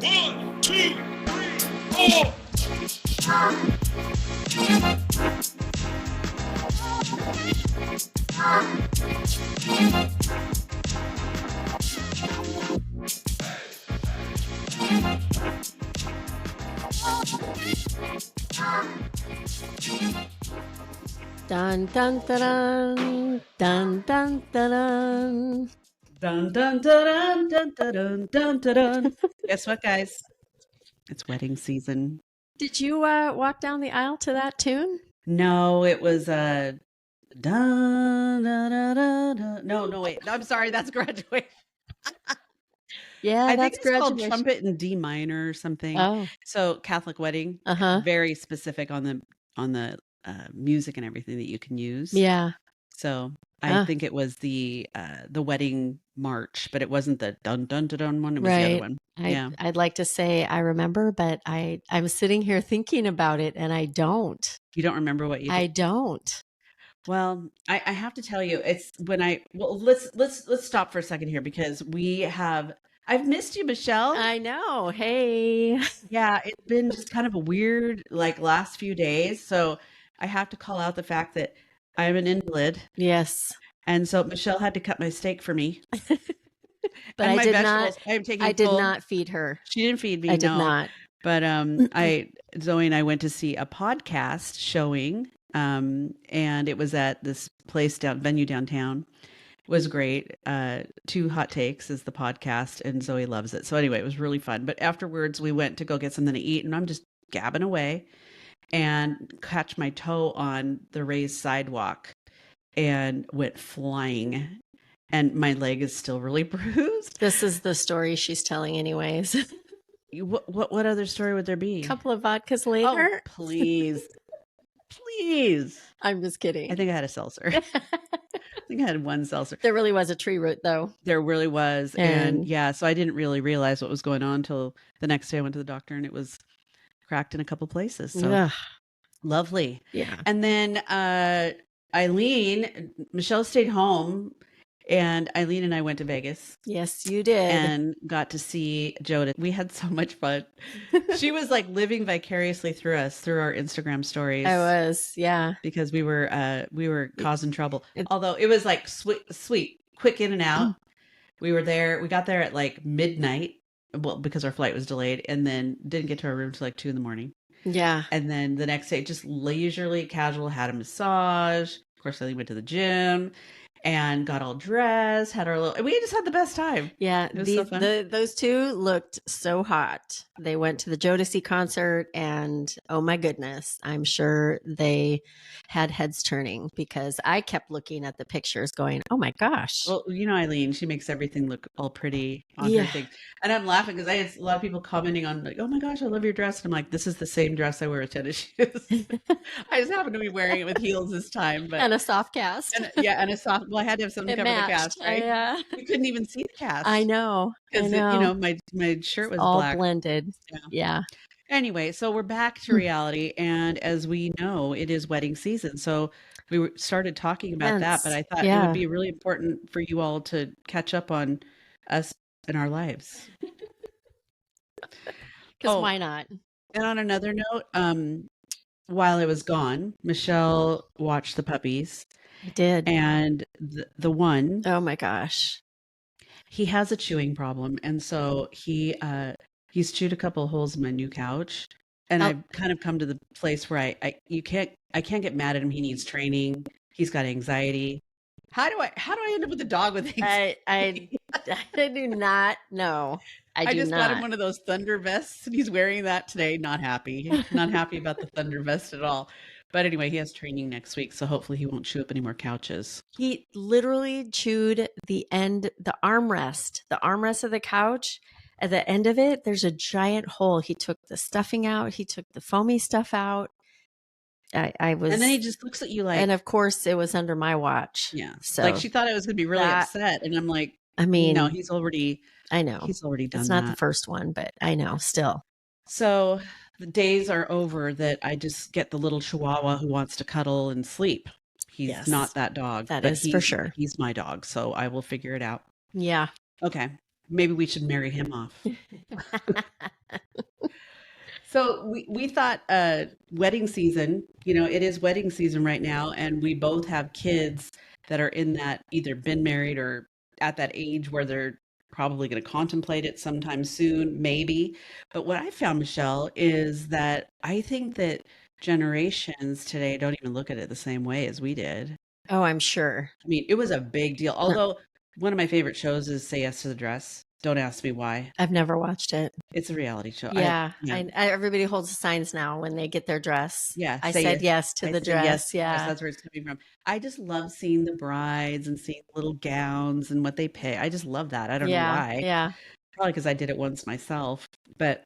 1, 2, 3, 4. Dun dun dun dun dun dun dun. Dun dun dun dun dun dun dun dun. Guess what, guys? It's wedding season. Did you walk down the aisle to that tune? No, it was dun dun dun dun dun. No, wait. No, I'm sorry. That's graduation. Yeah, I think that's it's called graduation. trumpet in D minor or something. Oh, So Catholic wedding, very specific on the music and everything that you can use. yeah. So I think it was the wedding march, but it wasn't the dun dun dun dun one. It was the other Right. one. Yeah. I'd like to say I remember, but I'm sitting here thinking about it, and I don't. You don't remember what you did? I don't. Well, I have to tell you, it's when let's stop for a second here because I've missed you, Michelle. I know. Hey. Yeah, it's been just kind of a weird last few days. So I have to call out the fact that I'm an invalid. Yes. And so Michelle had to cut my steak for me. But and I my did vegetables, not. I did not feed her. She didn't feed me. I did not. But Zoe and I went to see a podcast showing, and it was at this venue downtown. It was great. 2 Hot Takes is the podcast, and Zoe loves it. So anyway, it was really fun. But afterwards, we went to go get something to eat, and I'm just gabbing away and catch my toe on the raised sidewalk and went flying. And my leg is still really bruised. This is the story she's telling anyways. What other story would there be? A couple of vodkas later. Oh, please. Please. I'm just kidding. I think I had a seltzer. I think I had one seltzer. There really was a tree root, though. There really was. And yeah, so I didn't really realize what was going on until the next day I went to the doctor and it was cracked in a couple places. So lovely. Yeah. And then Michelle stayed home. And Eileen and I went to Vegas. Yes, you did. And got to see Joda. We had so much fun. She was like living vicariously through us, through our Instagram stories. I was, yeah. Because we were causing trouble. Although it was like sweet, quick in and out. We were there. We got there at like midnight. Well, because our flight was delayed. And then didn't get to our room till like 2 a.m. Yeah. And then the next day, just leisurely, casual, had a massage. Of course, Eileen went to the gym. And got all dressed, had our little, we just had the best time. Yeah. So those two looked so hot. They went to the Jodeci concert and oh my goodness, I'm sure they had heads turning because I kept looking at the pictures going, oh my gosh. Well, you know, Eileen, she makes everything look all pretty on her thing. And I'm laughing because I had a lot of people commenting on like, oh my gosh, I love your dress. And I'm like, this is the same dress I wear with tennis shoes. I just happen to be wearing it with heels this time. But and a soft cast. And a soft, well, I had to have something to cover the cast, right? Yeah. You couldn't even see the cast. I know. Because, you know, my shirt was all black. Blended. Yeah. Anyway, so we're back to reality. And as we know, it is wedding season. So we started talking about that, but I thought it would be really important for you all to catch up on us and our lives. Because why not? And on another note, while I was gone, Michelle watched the puppies. I did. And the one, oh my gosh, he has a chewing problem. And so he's chewed a couple of holes in my new couch. And I've kind of come to the place where I can't get mad at him. He needs training. He's got anxiety. How do I end up with a dog with anxiety? I do not know. I just got him one of those thunder vests and he's wearing that today. Not happy about the thunder vest at all. But anyway, he has training next week, so hopefully he won't chew up any more couches. He literally chewed the armrest of the couch. At the end of it, there's a giant hole. He took the stuffing out. He took the foamy stuff out. I was, and then he just looks at you like, and of course it was under my watch. Yeah, so like she thought I was going to be really upset, and I'm like, I mean, no, he's already. I know he's already done. It's not the first one, but I know still. So the days are over that I just get the little chihuahua who wants to cuddle and sleep. He's not that dog. That is for sure. He's my dog, so I will figure it out. Yeah. Okay. Maybe we should marry him off. So we thought wedding season, it is wedding season right now, and we both have kids that are in that either been married or at that age where they're probably going to contemplate it sometime soon, maybe. But what I found, Michelle, is that I think that generations today don't even look at it the same way as we did. Oh, I'm sure. I mean, it was a big deal. Although one of my favorite shows is Say Yes to the Dress. Don't ask me why. I've never watched it. It's a reality show. Yeah. Everybody holds the signs now when they get their dress. Yeah. I said yes to the dress. Yes, Yeah. that's where it's coming from. I just love seeing the brides and seeing little gowns and what they pay. I just love that. I don't know why. Yeah. Probably because I did it once myself, but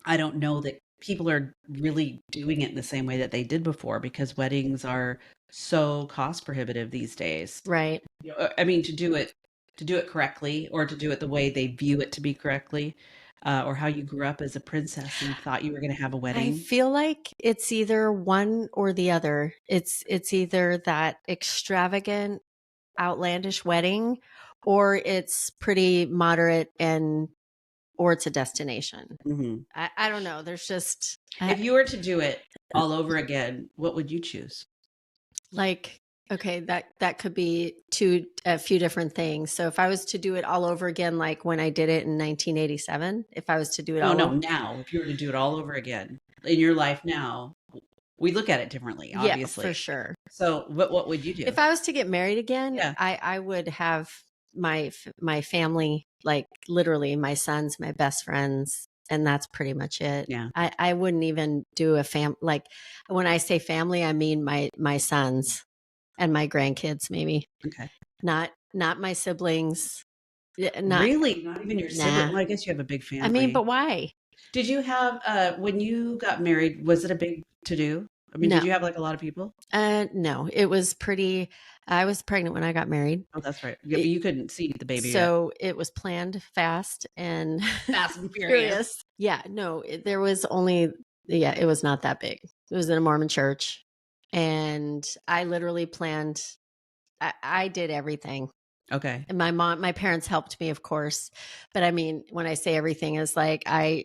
I don't know that people are really doing it in the same way that they did before, because weddings are so cost prohibitive these days. Right. I mean, to do it correctly, or to do it the way they view it to be correctly, or how you grew up as a princess and thought you were going to have a I wedding. feel like it's either one or the other. It's either that extravagant, outlandish wedding, or it's pretty moderate or it's a destination. Mhm. I don't know. There's just If you were to do it all over again, what would you choose? like, okay, that could be a few different things. So if I was to do it all over again, like when I did it in 1987, if I was to do it now, if you were to do it all over again in your life now, we look at it differently, obviously. Yeah, for sure. So what would you do? If I was to get married again, Yeah. I would have my family, like literally my sons, my best friends, and that's pretty much it. Yeah. I wouldn't even do a like when I say family, I mean my sons and my grandkids, maybe. Okay. Not my siblings. Really? Not even your sibling? Well, I guess you have a big family. I mean, but why? Did you have, when you got married, was it a big to-do? I mean, No. Did you have like a lot of people? No, it was pretty. I was pregnant when I got married. Oh, that's right. You couldn't see the baby So it was planned fast and Fast and furious. Yeah, no, there was only, it was not that big. It was in a Mormon church. And I literally planned, I did everything. Okay. And my parents helped me, of course. But I mean, when I say everything, is like I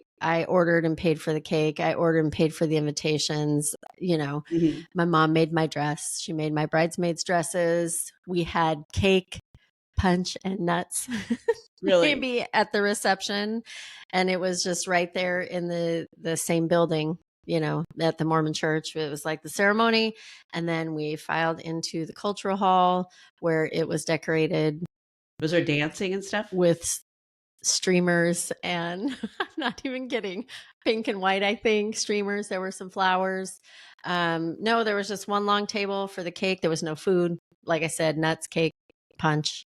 ordered and paid for the cake. I ordered and paid for the invitations. Mhm. My mom made my dress. She made my bridesmaids' dresses. We had cake, punch, and nuts. Really? Maybe at the reception. And it was just right there in the same building, at the Mormon church. It was like the ceremony. And then we filed into the cultural hall where it was decorated. Was there dancing and stuff? With streamers and I'm not even kidding, pink and white, I think, streamers. There were some flowers. No, there was just one long table for the cake. There was no food. Like I said, nuts, cake, punch.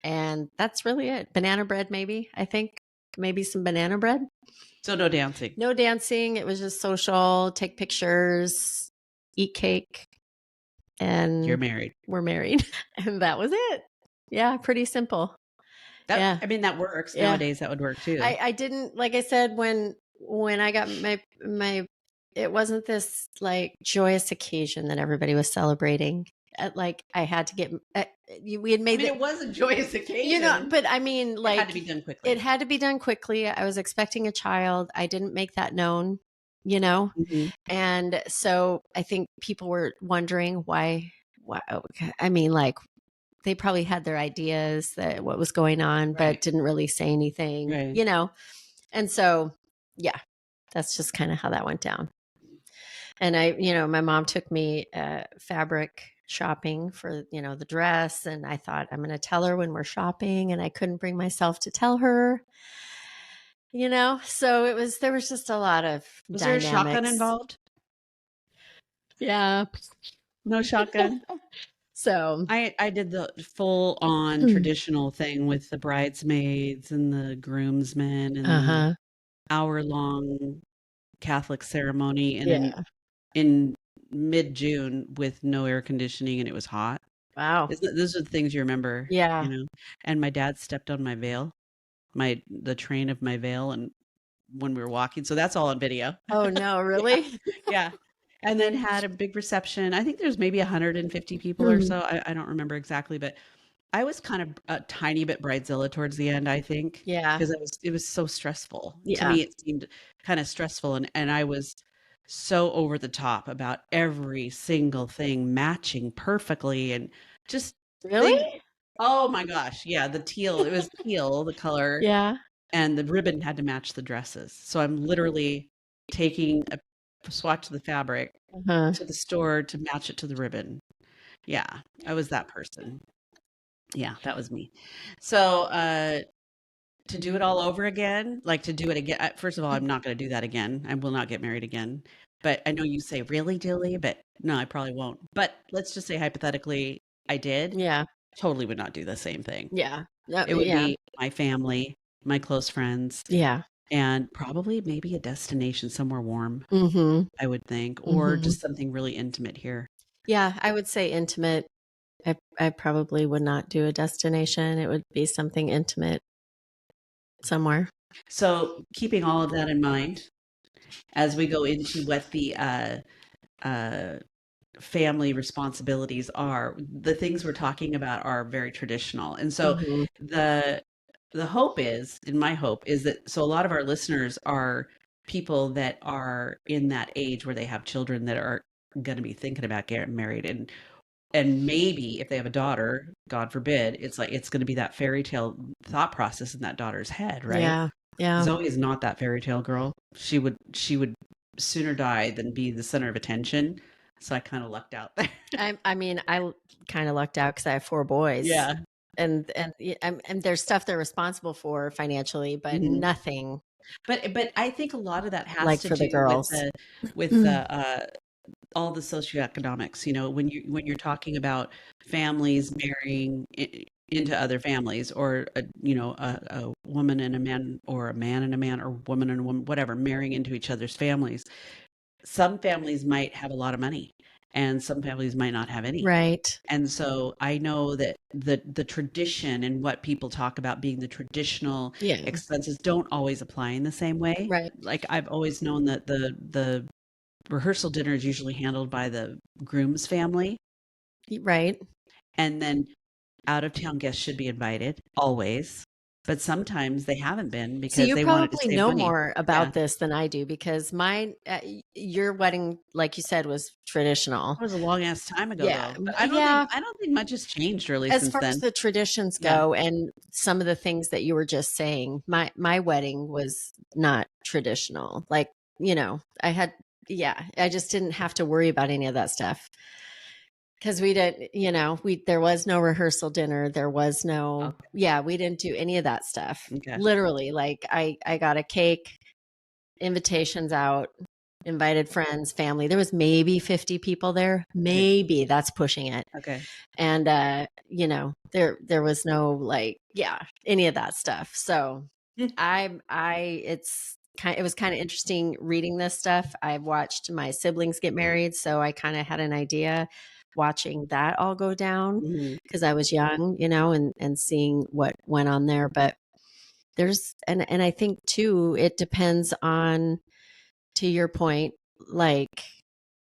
And that's really it. Banana bread, maybe, I think. Maybe some banana bread. So no dancing? No dancing. It was just social, take pictures, eat cake. And you're married. We're married. And that was it. Yeah, pretty simple. I mean, that works. Nowadays, that would work too. I didn't, like I said, when I got my, it wasn't this like joyous occasion that everybody was celebrating. Like I had to get, we had made it was a joyous occasion. But I mean, like it had to be done quickly. It had to be done quickly. I was expecting a child. I didn't make that known, Mm-hmm. And so I think people were wondering why, I mean, like, they probably had their ideas that what was going on, but didn't really say anything, And so, yeah, that's just kind of how that went down. And my mom took me fabric shopping for, the dress. And I thought, I'm going to tell her when we're shopping. And I couldn't bring myself to tell her, so there was just a lot of Was dynamics. there a shotgun involved? Yeah. No shotgun. So I did the full on traditional thing with the bridesmaids and the groomsmen and the hour-long Catholic ceremony, and then in mid-June with no air conditioning, and it was hot. Wow. Those are the things you remember. Yeah. And my dad stepped on my veil, the train of my veil, and when we were walking. So that's all on video. Oh no, really? Yeah. And then had a big reception. I think there's maybe 150 people or so. I don't remember exactly, but I was kind of a tiny bit bridezilla towards the end, I think, Yeah. because it was so stressful. To Yeah. me, it seemed kind of stressful, and I was so over the top about every single thing matching perfectly, and just Really? think, oh my gosh, yeah, the teal, it was teal, the color, Yeah. and the ribbon had to match the dresses. So I'm literally taking a swatch of the fabric Uh-huh. to the store to match it to the ribbon. Yeah, I was that person. Yeah, that was me. So, to do it all over again, like to do it again, first of all, I'm not going to do that again. I will not get married again. But I know you say really, Dilly, but no, I probably won't. But let's just say hypothetically, I did. Yeah. Totally would not do the same thing. Yeah. Yeah. It would Yeah. be my family, my close friends, Yeah. and probably maybe a destination somewhere warm, Mm-hmm. I would think, or Mm-hmm. just something really intimate here. Yeah, I would say intimate. I probably would not do a destination. It would be something intimate somewhere. So, keeping all of that in mind, as we go into what the uh, family responsibilities are, the things we're talking about are very traditional, and so Mm-hmm. the the hope is, in my hope, is that so a lot of our listeners are people that are in that age where they have children that are going to be thinking about getting married, and maybe if they have a daughter, God forbid, it's like it's going to be that fairy tale thought process in that daughter's head, right? Yeah. Yeah. Zoe is not that fairy tale girl. She would sooner die than be the center of attention. So I kind of lucked out there. I mean, I kind of lucked out because I have 4 boys. Yeah. And there's stuff they're responsible for financially, but Mhm. nothing But I think a lot of that has like to for the do with girls. the all the socioeconomics. When you're talking about families marrying into other families, or a woman and a man, or a man and a man, or woman and a woman, whatever, marrying into each other's families. Some families might have a lot of money, and some families might not have any. Right. And so I know that the tradition and what people talk about being the traditional Yeah. expenses don't always apply in the same way. Right. Like I've always known that the rehearsal dinner is usually handled by the groom's family, Right. and then out of town guests should be invited always. But sometimes they haven't been So because you they wanted to probably save know money. more Yeah. about this than I do because your wedding, like you said, was traditional. That was a long ass time ago, Yeah. though. But Yeah. I don't think much has changed really As since far as then. the traditions Yeah. go and some of the things that you were just saying, my wedding was not traditional. Like, I just didn't have to worry about any of that stuff. Because we didn't, there was no rehearsal dinner. There was no, we didn't do any of that stuff. Okay. Literally, like I got a cake, invitations out, invited friends, family. There was maybe 50 people there. Maybe that's pushing it. Okay. And there was no any of that stuff. So it was kind of interesting reading this stuff. I watched my siblings get married, so I kind of had an idea watching that all go down Mhm. because I was young, and seeing what went on there. But there's and I think too, it depends on, to your point, like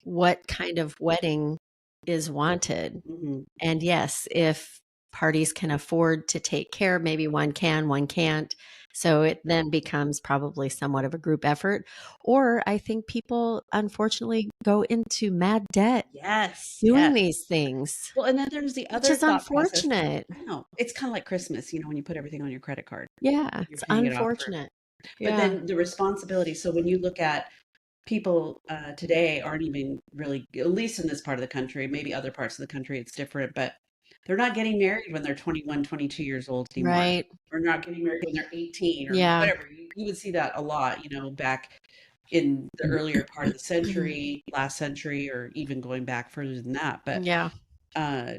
what kind of wedding is wanted. Mhm. And yes, if parties can afford to take care, maybe one can, one can't. So it then becomes probably somewhat of a group effort. Or I think people unfortunately go into mad debt Yes. doing Yes. these things, Well, and then there's the which other is thought process. unfortunate. I know. It's kind of like Christmas, when you put everything on your credit card. Yeah, You're it's paying it off for. unfortunate. But Yeah. then the responsibility. So when you look at people today aren't even really, at least in this part of the country, maybe other parts of the country it's different, but they're not getting married when they're 21, 22 years old anymore. Right. Or not getting married when they're 18 or Yeah. whatever. You would see that a lot, back in the earlier part of the century, last century, or even going back further than that. But Yeah.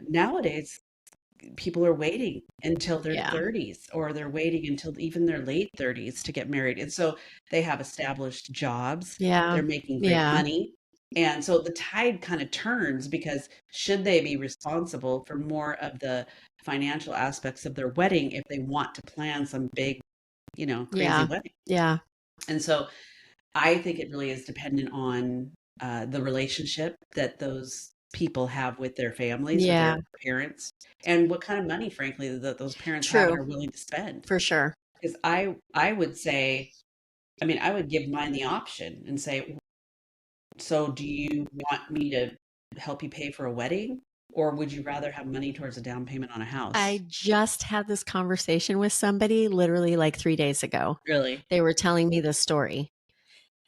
nowadays, people are waiting until their Yeah. 30s, or they're waiting until even their late 30s to get married. And so they have established jobs, Yeah. they're making great Yeah. money. And so the tide kind of turns, because should they be responsible for more of the financial aspects of their wedding if they want to plan some big, crazy Yeah. wedding? Yeah. And so I think it really is dependent on the relationship that those people have with their families, with Yeah. their parents, and what kind of money, frankly, that those parents have and True. are willing to spend. For sure. Because I would say, I mean, I would give mine the option and say, so do you want me to help you pay for a wedding? Or would you rather have money towards a down payment on a house? I just had this conversation with somebody literally like 3 days ago. Really? They were telling me the story,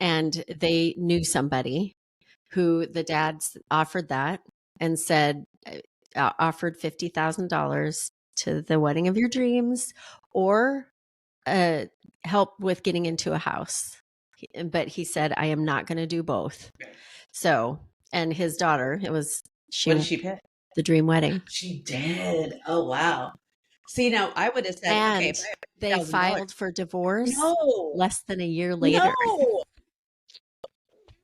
and they knew somebody who the dads offered that and said, offered $50,000 to the wedding of your dreams, or help with getting into a house. But he said, I am not going to do both. So, and his daughter, it was What did she pick? the dream wedding. She did. Oh, wow. See, now I would have said, okay, And if I have they $50,000. filed for divorce No, less than a year later. no.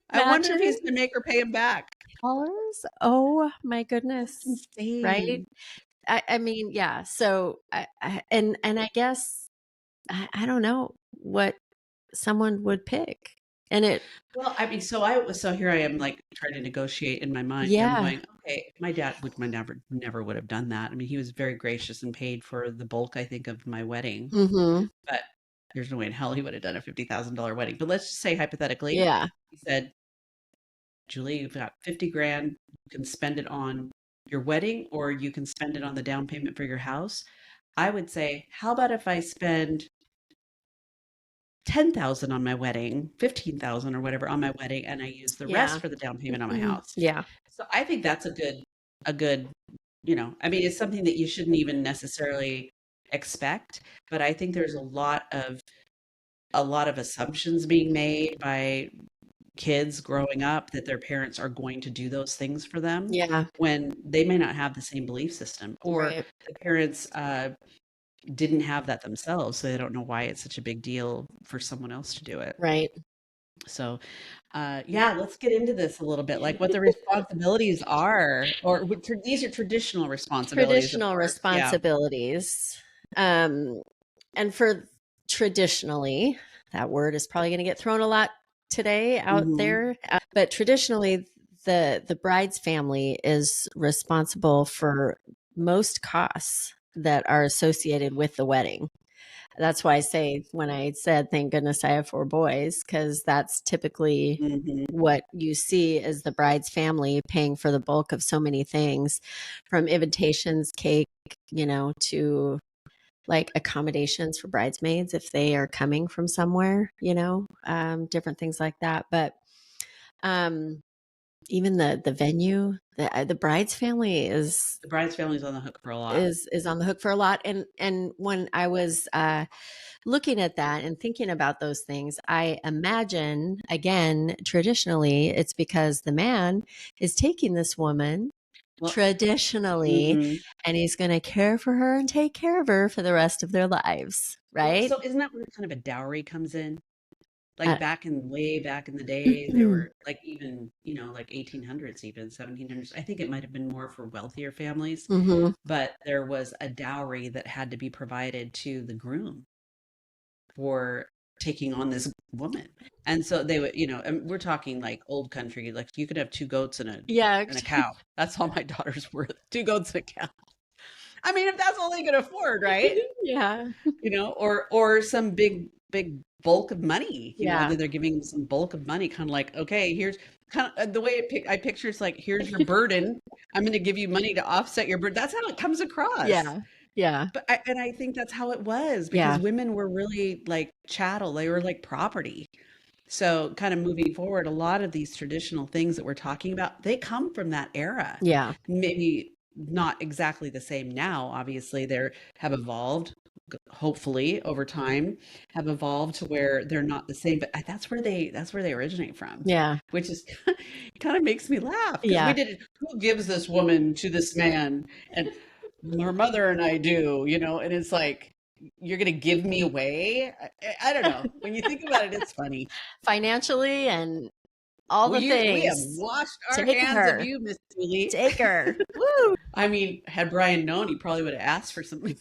I wonder if he's Imagine. going to make her pay him back. Dollars? Oh my goodness. Insane. Right? I mean, yeah. So, and I guess, I don't know what someone would pick. And it, Well, I mean, so here I am like trying to negotiate in my mind. I'm yeah. going, okay, my dad never would have done that. I mean, he was very gracious and paid for the bulk, I think, of my wedding. Mm-hmm. But there's no way in hell he would have done a $50,000 wedding. But let's just say hypothetically, Yeah. he said, Julie, you've got 50 grand. You can spend it on your wedding or you can spend it on the down payment for your house. I would say, how about if I spend 10,000 on my wedding, 15,000 or whatever on my wedding, and I use the rest for the down payment on my house. Yeah. So I think that's a good, I mean, it's something that you shouldn't even necessarily expect, but I think there's a lot of assumptions being made by kids growing up that their parents are going to do those things for them. Yeah. When they may not have the same belief system, or Right. the parents didn't have that themselves, so they don't know why it's such a big deal for someone else to do it. Right. So, yeah, let's get into this a little bit, like what the responsibilities are, or these are traditional responsibilities. Traditional responsibilities. And for traditionally, that word is probably going to get thrown a lot today out there. But traditionally, the bride's family is responsible for most costs that are associated with the wedding. That's why I say, when I said, thank goodness I have 4 boys, because that's typically what you see is the bride's family paying for the bulk of so many things, from invitations, cake, to like accommodations for bridesmaids if they are coming from somewhere, different things like that. But even the venue, the bride's family is on the hook for a lot. Is on the hook for a lot. And when I was looking at that and thinking about those things, I imagine, again, traditionally, it's because the man is taking this woman traditionally, and he's going to care for her and take care of her for the rest of their lives, right? So isn't that where kind of a dowry comes in? Like way back in the day, there were like even, like 1800s, even 1700s. I think it might have been more for wealthier families, but there was a dowry that had to be provided to the groom for taking on this woman. And so they would, and we're talking like old country, like you could have 2 goats and a cow. That's all my daughter's worth. 2 goats and a cow. I mean, if that's all they could afford, right? Yeah. Or some big bulk of money, Yeah. that they're giving them some bulk of money, kind of like, okay, here's kind of the way I picture it's like, here's your burden. I'm going to give you money to offset your burden. That's how it comes across. Yeah. Yeah. But I think that's how it was, because women were really like chattel. They were like property. So kind of moving forward, a lot of these traditional things that we're talking about, they come from that era. Yeah. Maybe not exactly the same now. Obviously, they have evolved, hopefully over time, have evolved to where they're not the same. But that's where they originate from. Yeah. Which is kind of makes me laugh. Yeah. Who gives this woman to this man? And her mother and I do, and it's like, you're going to give me away? I don't know. When you think about it, it's funny. Financially and all the things. We have washed our hands of you, Miss Julie. Take her. Woo! I mean, had Brian known, he probably would have asked for something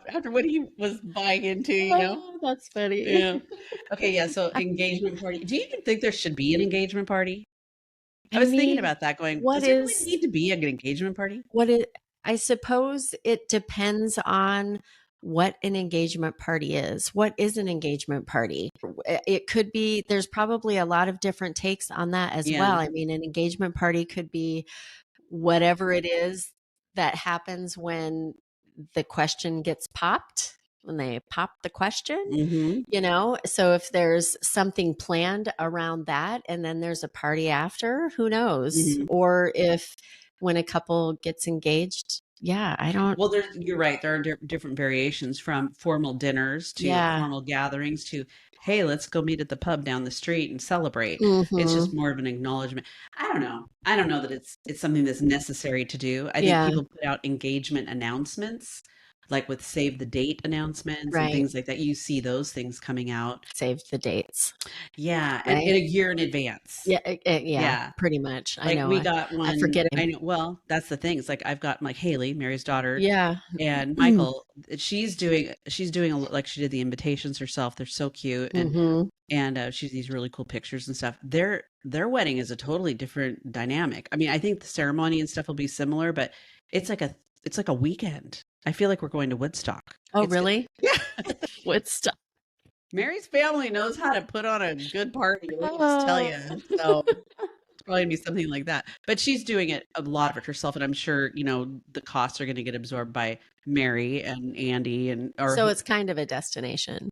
after what he was buying into, Oh, that's funny. Yeah. Okay, yeah, so engagement party. Do you even think there should be an engagement party? I was thinking mean, about that going, what does there really is need to be an engagement party? I suppose it depends on what an engagement party is. What is an engagement party? It could be, there's probably a lot of different takes on that as Yeah. well. I mean, an engagement party could be whatever it is that happens when the question gets popped, when they pop the question, Mm-hmm. so if there's something planned around that and then there's a party after, who knows? Mm-hmm. Or if when a couple gets engaged, yeah, I don't, Well, you're right. There are different variations from formal dinners to yeah. formal gatherings to, hey, let's go meet at the pub down the street and celebrate. It's Hmm. just more of an acknowledgement. I don't know. I don't know that it's something that's necessary to do. I think Yeah, people put out engagement announcements, like with save the date announcements and right. things like that. You see those things coming out. Save the dates, Yeah, and right? a year in advance. Yeah, yeah, Yeah. pretty much. I Like know. we got I one. forget I him. know. Well, that's the thing. It's like I've got like Haley, Mary's daughter, Yeah. and Michael. She's doing like she did the invitations herself. They're so cute, Hmm. and she's these really cool pictures and stuff. Their wedding is a totally different dynamic. I mean, I think the ceremony and stuff will be similar, but it's like a weekend. I feel like we're going to Woodstock. Oh, It's really? yeah. Woodstock. Mary's family knows how to put on a good party. Let me just tell you. So it's probably gonna be something like that. But she's doing it a lot of it herself, and I'm sure the costs are going to get absorbed by Mary and Andy So it's kind of a destination.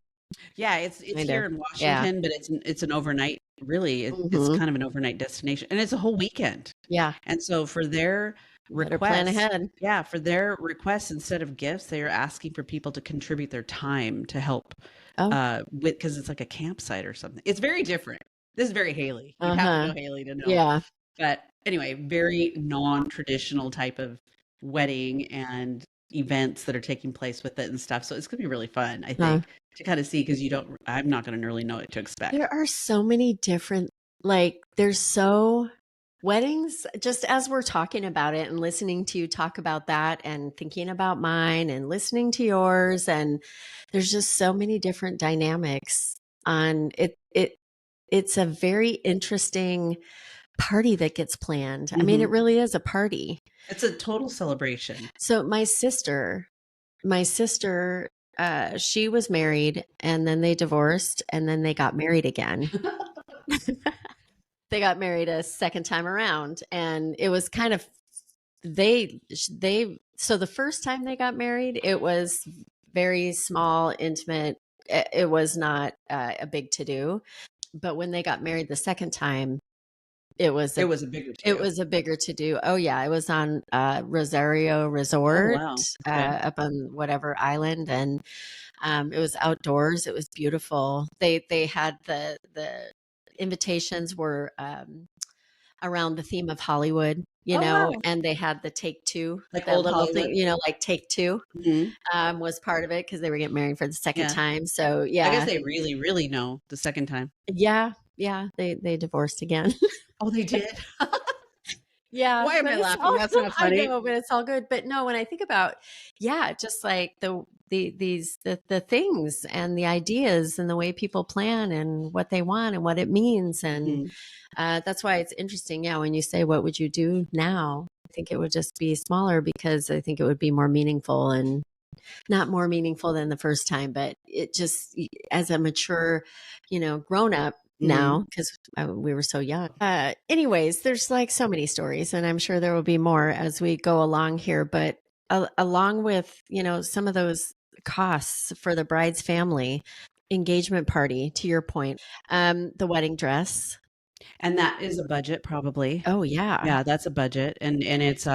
yeah, it's Kind here of. in Yeah. Washington, but it's an overnight. Really, it's Hmm. kind of an overnight destination, and it's a whole weekend. Yeah. And so for their Better plan requests, ahead. yeah, for their requests instead of gifts, they are asking for people to contribute their time to help Oh, with because it's like a campsite or something. It's very different. This is very Haley. You'd have to uh-huh. know Haley to know. Yeah. But anyway, very non-traditional type of wedding and events that are taking place with it and stuff. So it's going to be really fun, I Huh. think, to kind of see because I'm not going to really know what to expect. There are so many different, weddings, just as we're talking about it and listening to you talk about that and thinking about mine and listening to yours. And there's just so many different dynamics on it. It's a very interesting party that gets planned. I mean, it Mhm. really is a party. It's a total celebration. So my sister, she was married and then they divorced and then they got married again. They got married a second time around, and it was kind of they so the first time they got married, it was very small, intimate. It was not a big to do. But when they got married the second time, it was It a was a bigger it deal. was a bigger to do. Oh yeah, it was on Rosario Oh, Resort, wow. Okay. up on whatever island, and it was outdoors. It was beautiful. They had the invitations were around the theme of Hollywood, Oh, wow. and they had the take two, Like that old little Hollywood. thing, like take two, Mhm. was part of it because they were getting married for the second Yeah. time. So I guess yeah, they really, really know the second time. yeah, yeah. They divorced again. Oh, they did? Yeah, Why am but I it's laughing? all That's not I funny. know, but it's all good. But no, when I think about, yeah, just like the things and the ideas and the way people plan and what they want and what it means, and Mhm. that's why it's interesting. Yeah, when you say what would you do now, I think it would just be smaller because I think it would be more meaningful and not more meaningful than the first time, but it just as a mature, grown up Mhm. now because we were so young. Anyways, there's like so many stories, and I'm sure there will be more as we go along here. But along with some of those costs for the bride's family, engagement party, to your point, the wedding dress. And that is a budget probably. Oh yeah, Yeah, that's a budget, and it's,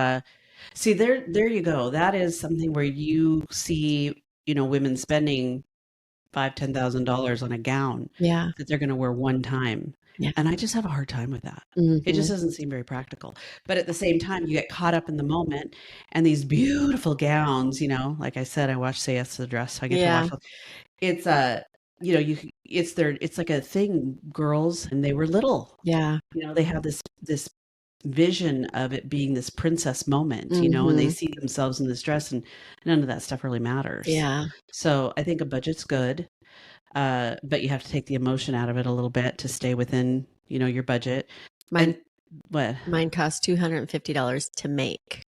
see, there you go. That is something where you see, women spending 5, $10,000 on a gown yeah, that they're gonna wear one time, yeah. and I just have a hard time with that. It Hmm. just doesn't seem very practical, but at the same time, you get caught up in the moment, and these beautiful gowns, like I said, I watched Say Yes to the Dress, so I get to Yeah, watch it's, it's like a thing, girls, and they were little, yeah. they have this vision of it being this princess moment, and they Hmm. see themselves in this dress, and none of that stuff really matters. Yeah. So I think a budget's good, but you have to take the emotion out of it a little bit to stay within, your budget. My And What? Mine cost $250 to make.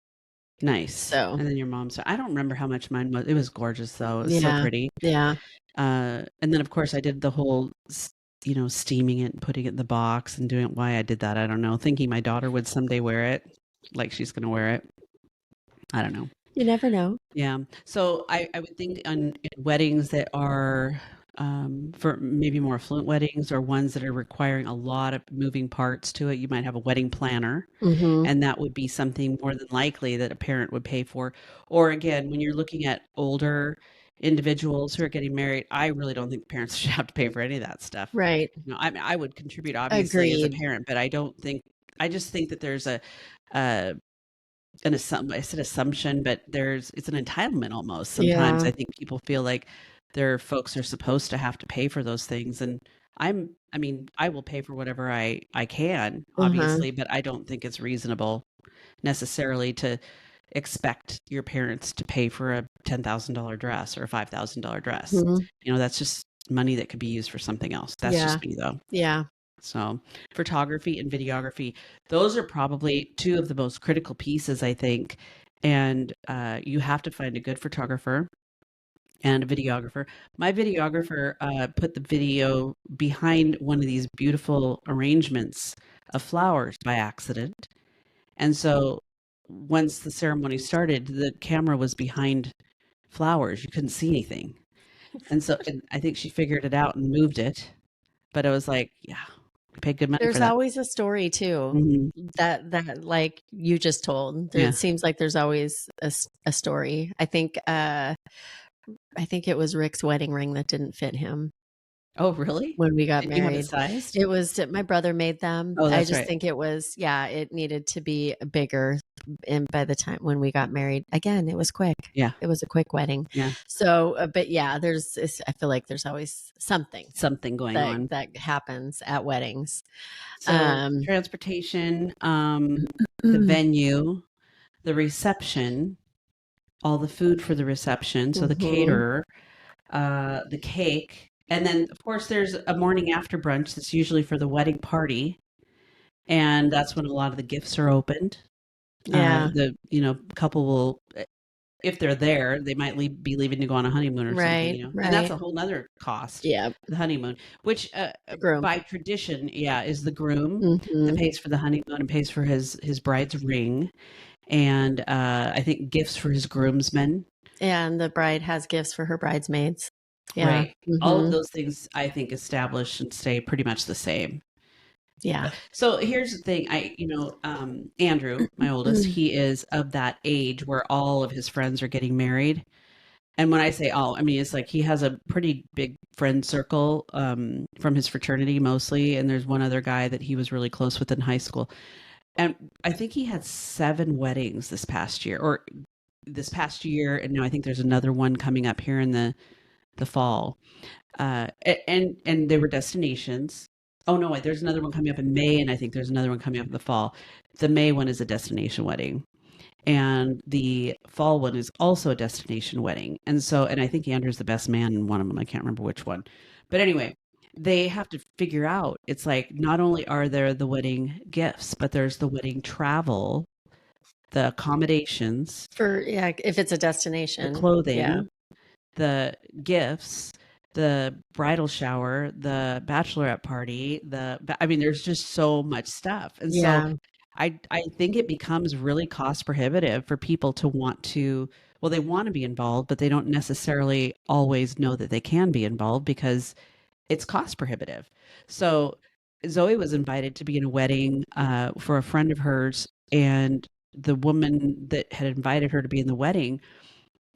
Nice. So, And then your mom's. I don't remember how much mine was. It was gorgeous though. It was so yeah. pretty. Yeah. And then of course I did the whole, steaming it and putting it in the box and doing it. Why I did that, I don't know. Thinking my daughter would someday wear it, like she's going to wear it. I don't know. You never know. Yeah. So I would think in weddings that are for maybe more affluent weddings or ones that are requiring a lot of moving parts to it, you might have a wedding planner, Mm-hmm. and that would be something more than likely that a parent would pay for. Or again, when you're looking at older individuals who are getting married, I really don't think parents should have to pay for any of that stuff. Right. I mean, I would contribute obviously as a Agreed. parent, but I just think that there's a I said assumption, but it's an entitlement almost. Sometimes Yeah. I think people feel like their folks are supposed to have to pay for those things. And I mean, I will pay for whatever I can, Uh-huh. obviously, but I don't think it's reasonable necessarily to expect your parents to pay for a $10,000 dress or a $5,000 dress. Mhm. That's just money that could be used for something else. That's Yeah. just me though. Yeah. So, photography and videography, those are probably two of the most critical pieces, I think. And you have to find a good photographer and a videographer. My videographer put the video behind one of these beautiful arrangements of flowers by accident. And so, once the ceremony started, the camera was behind flowers. You couldn't see anything. And I think she figured it out and moved it. But I was like, yeah, we paid good money for There's that. always a story too Mhm. that like you just told. Yeah. It seems like there's always a story. I think it was Rick's wedding ring that didn't fit him Oh, really? when we got Did you have it married. sized? It was my brother made them. Oh, I that's just right. think it needed to be bigger. And by the time when we got married, again, it was quick. Yeah. It was a quick wedding. Yeah. So, but yeah, I feel like there's always something Something going on. that happens at weddings. So transportation, the venue, the reception, all the food for the reception. So the Mhm. caterer, the cake. And then of course there's a morning after brunch that's usually for the wedding party. And that's when a lot of the gifts are opened. Yeah. The couple will, if they're there, they might be leaving to go on a honeymoon or Right. something, and that's Right. a whole nother cost. Yeah. The honeymoon, which The groom. by tradition, is the groom that Mhm. pays for the honeymoon and pays for his bride's ring, and I think gifts for his groomsmen. And the bride has gifts for her bridesmaids. Yeah. Right. All of Mhm. those things I think establish and stay pretty much the same. Yeah. So here's the thing. Andrew, my oldest, he is of that age where all of his friends are getting married. And when I say all, I mean, it's like he has a pretty big friend circle from his fraternity mostly. And there's one other guy that he was really close with in high school. And I think he had 7 weddings this past year. And now I think there's another one coming up here in the fall. And there were destinations. Oh no, wait, there's another one coming up in May, and I think there's another one coming up in the fall. The May one is a destination wedding, and the fall one is also a destination wedding. And I think Andrew's the best man in one of them. I can't remember which one, but anyway, they have to figure out. It's like not only are there the wedding gifts, but there's the wedding travel, the accommodations, If it's a the destination. clothing, Yeah. the gifts, the bridal shower, the bachelorette party, I mean, there's just so much stuff. And Yeah. so I think it becomes really cost prohibitive for people to they want to be involved, but they don't necessarily always know that they can be involved because it's cost prohibitive. So Zoe was invited to be in a wedding for a friend of hers, and the woman that had invited her to be in the wedding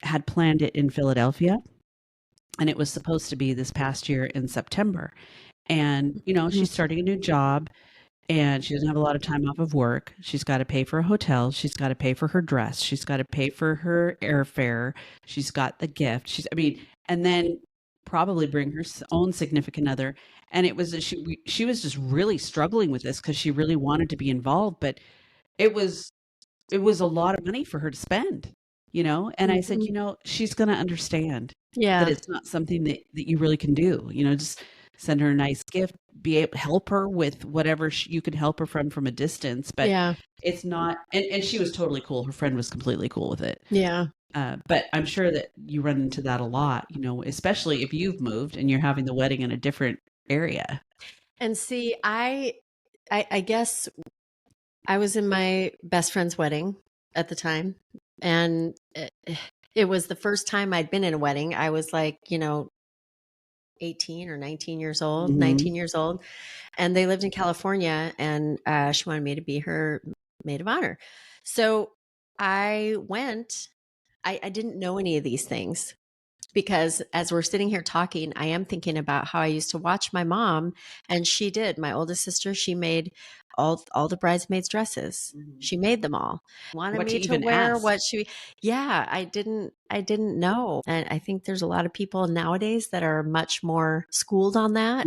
had planned it in Philadelphia, and it was supposed to be this past year in September. And, she's starting a new job and she doesn't have a lot of time off of work. She's got to pay for a hotel. She's got to pay for her dress. She's got to pay for her airfare. She's got the gift. And then probably bring her own significant other. And she was just really struggling with this because she really wanted to be involved, but it was a lot of money for her to spend, and I said, she's going to understand that Yeah. it's not something that you really can do, just send her a nice gift, be able to help her with whatever you can help her from a distance. But Yeah. it's not, and she was totally cool. Her friend was completely cool with it. Yeah. But I'm sure that you run into that a lot, especially if you've moved and you're having the wedding in a different area. And see, I guess I was in my best friend's wedding at the time, and it was the first time I'd been in a wedding. I was like, 18 or 19 years old, 19 years old, and they lived in California, and she wanted me to be her maid of honor. So I went. I didn't know any of these things, because as we're sitting here talking, I am thinking about how I used to watch my mom, and she did. My oldest sister, she made all the bridesmaids' dresses. She made them all. Wanted What me to to even wear ask. what she. Yeah, I didn't know, and I think there's a lot of people nowadays that are much more schooled on that.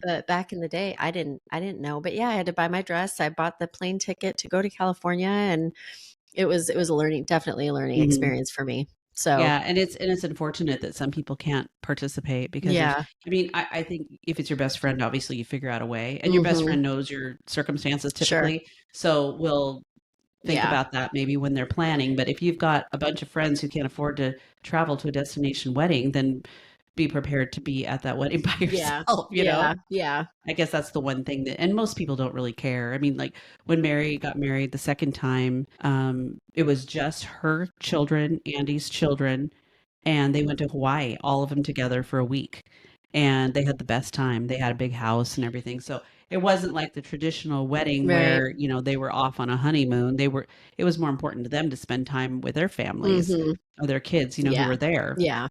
But back in the day, I didn't know. But yeah, I had to buy my dress. I bought the plane ticket to go to California, and it was definitely a learning experience for me. So Yeah, and it's unfortunate that some people can't participate because yeah. I think if it's your best friend, obviously you figure out a way, and your best Mhm. friend knows your circumstances Sure. typically, so we'll think Yeah. about that maybe when they're planning. But if you've got a bunch of friends who can't afford to travel to a destination wedding, then be prepared to be at that wedding by Yeah. yourself, Yeah. Yeah. I guess that's the one thing that, and most people don't really care. I mean, like when Mary got married the second time, it was just her children, Andy's children, and they went to Hawaii, all of them together for a week. And they had the best time. They had a big house and everything. So it wasn't like the traditional wedding Right. where, they were off on a honeymoon. It was more important to them to spend time with their families Mhm. or their kids, who Yeah. were there, Yeah.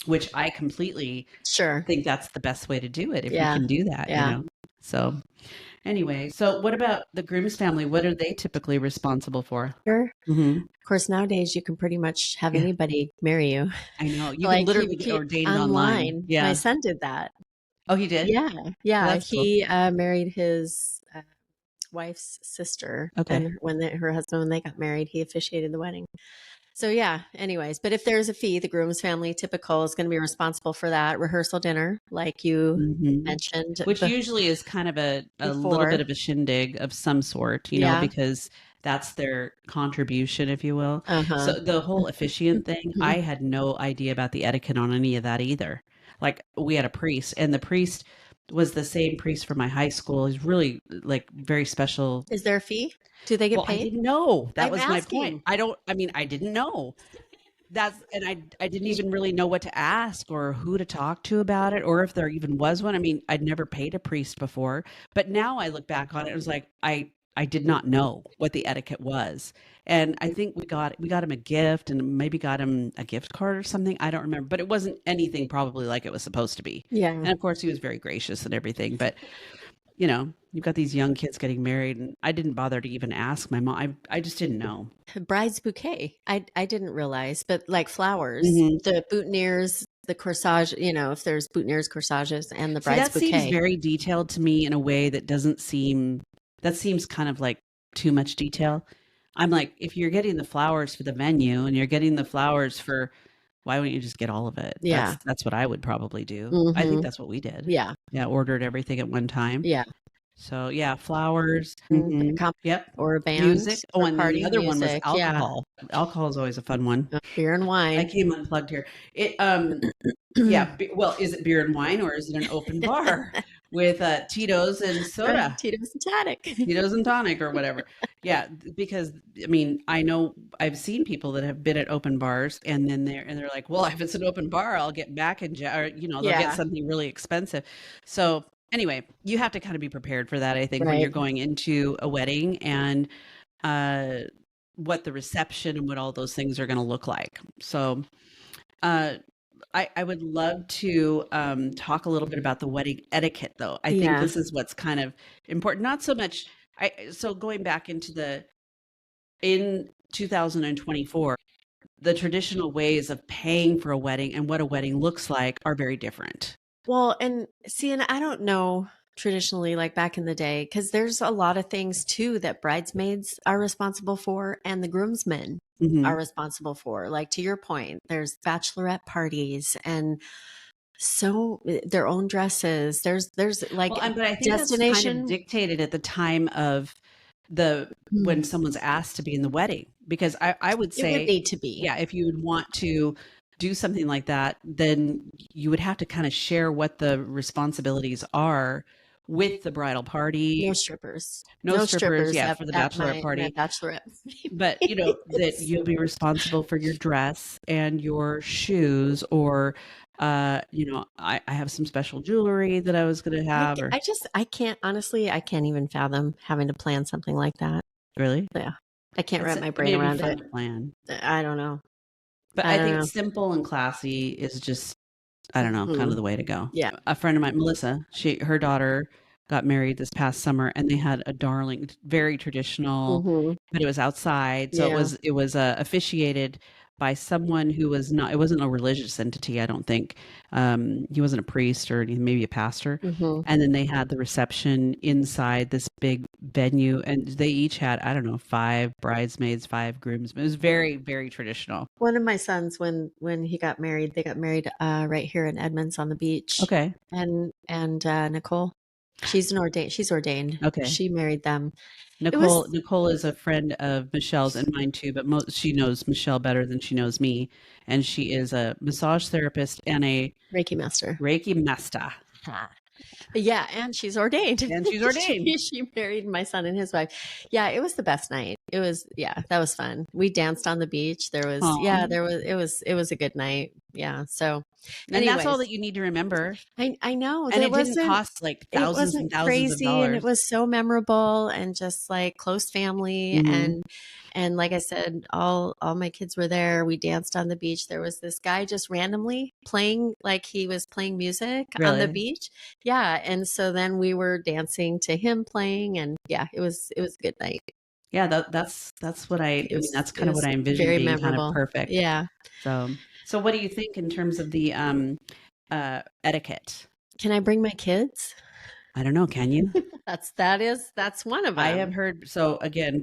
which I completely Sure. think that's the best way to do it if you Yeah. can do that, Yeah. So anyway, so what about the groom's family? What are they typically responsible for? Sure. Mm-hmm. Of course, nowadays you can pretty much have Yeah, anybody marry you. I know. You can Like literally get he ordained online. online. My Yeah. son did that. Oh, he did? Yeah. Oh, Yeah. that's cool. He married his wife's sister, Okay. and her husband, when they got married, he officiated the wedding. So yeah, anyways, but if there's a fee, the groom's family typical is going to be responsible for that rehearsal dinner, like you Mm-hmm. mentioned Which usually is kind of a little before. bit of a shindig of some sort, Yeah. because that's their contribution, if you will. Uh-huh. So the whole officiant thing, I had no idea about the etiquette on any of that either. Like we had a priest, and the priest was the same priest from my high school. He's really like very special. Is there a fee? Do they get Well, I paid? didn't know. That I'm was my point. asking. I didn't know. And I didn't even really know what to ask or who to talk to about it, or if there even was one. I mean, I'd never paid a priest before, but now I look back on it, it was like I did not know what the etiquette was. And I think we got him a gift, and maybe got him a gift card or something. I don't remember, but it wasn't anything probably like it was supposed to be. Yeah. And of course he was very gracious and everything, but you've got these young kids getting married, and I didn't bother to even ask my mom. I just didn't know. Bride's bouquet. I didn't realize, but like flowers, Mhm. the boutonnieres, the corsage, if there's boutonnieres, corsages, and the See, bride's that seems bouquet. very detailed to me in a way that seems kind of like too much detail. I'm like, if you're getting the flowers for the venue and you're getting the flowers for, why wouldn't you just get all of it? Yeah. That's what I would probably do. I think Mm-hmm. that's what we did. Yeah. Yeah, ordered everything at one time. Yeah. So yeah, flowers. A comp Yep. or a band Music. Oh, for and then the party other one was music. Yeah. alcohol. Alcohol is always a fun one. Beer and I wine. came unplugged here. It yeah. Well, is it beer and wine, or is it an open bar with Tito's and soda? Tito's and tonic. Tito's and tonic or whatever. Yeah, because I know I've seen people that have been at open bars, and then they're like, well, if it's an open bar, I'll get back and or they'll Yeah. get something really expensive. So anyway, you have to kind of be prepared for that, I think, when Right. you're going into a wedding, and what the reception and what all those things are going to look like. So I would love to talk a little bit about the wedding etiquette, though. I think Yeah. this is what's kind of important. Not so much. So going back into in 2024, the traditional ways of paying for a wedding and what a wedding looks like are very different. Well, and see, and I don't know traditionally, like back in the day, because there's a lot of things too that bridesmaids are responsible for and the groomsmen Mhm. are responsible for. Like to your point, there's bachelorette parties and so their own dresses. There's like Well, but I think that's kind of destination. dictated at the time of when someone's asked to be in the wedding, because I would It would say, need to be. yeah, if you would want to do something like that, then you would have to kind of share what the responsibilities are with the bridal party. No strippers. No strippers, yeah, at, for the at bachelorette my party. bachelorette. But that you'll be responsible for your dress and your shoes, or I have some special jewelry that I was going to have, or I can't, honestly, I can't even fathom having to plan something like that. really, Yeah. I can't wrap my I brain mean, it'd around be fun it. to plan. I don't know. But I I don't think know. simple and classy is just, I don't know, kind of the way to go. Yeah. A friend of mine, Melissa, her daughter got married this past summer, and they had a darling, very traditional, but it was outside. So Yeah. it was officiated by someone who was not, it wasn't a religious entity, I don't think. He wasn't a priest or anything, maybe a pastor. And then they had the reception inside this big venue, and they each had, I don't know, 5 bridesmaids, 5 groomsmen. It was very, very traditional. One of my sons, when he got married, they got married right here in Edmonds on the beach. Okay. And Nicole, she's ordained. Okay. She married them. Nicole is a friend of Michelle's and mine too, but she knows Michelle better than she knows me, and she is a massage therapist and a Reiki master. Yeah, and she's ordained. She married my son and his wife. Yeah, it was the best night. That was fun. We danced on the beach. It was a good night. Yeah. So, and that's all that you need to remember. I know. And it didn't cost like thousands and thousands of dollars. And it was so memorable and just like close family. And like I said, all my kids were there. We danced on the beach. There was this guy just randomly playing, like he was playing music on the beach. Yeah. And so then we were dancing to him playing, and yeah, it was a good night. Yeah, that's what that's kind of what I envisioned being memorable. Kind of perfect. Yeah. So what do you think in terms of the etiquette? Can I bring my kids? I don't know. Can you? That's one of them. I have heard. So again,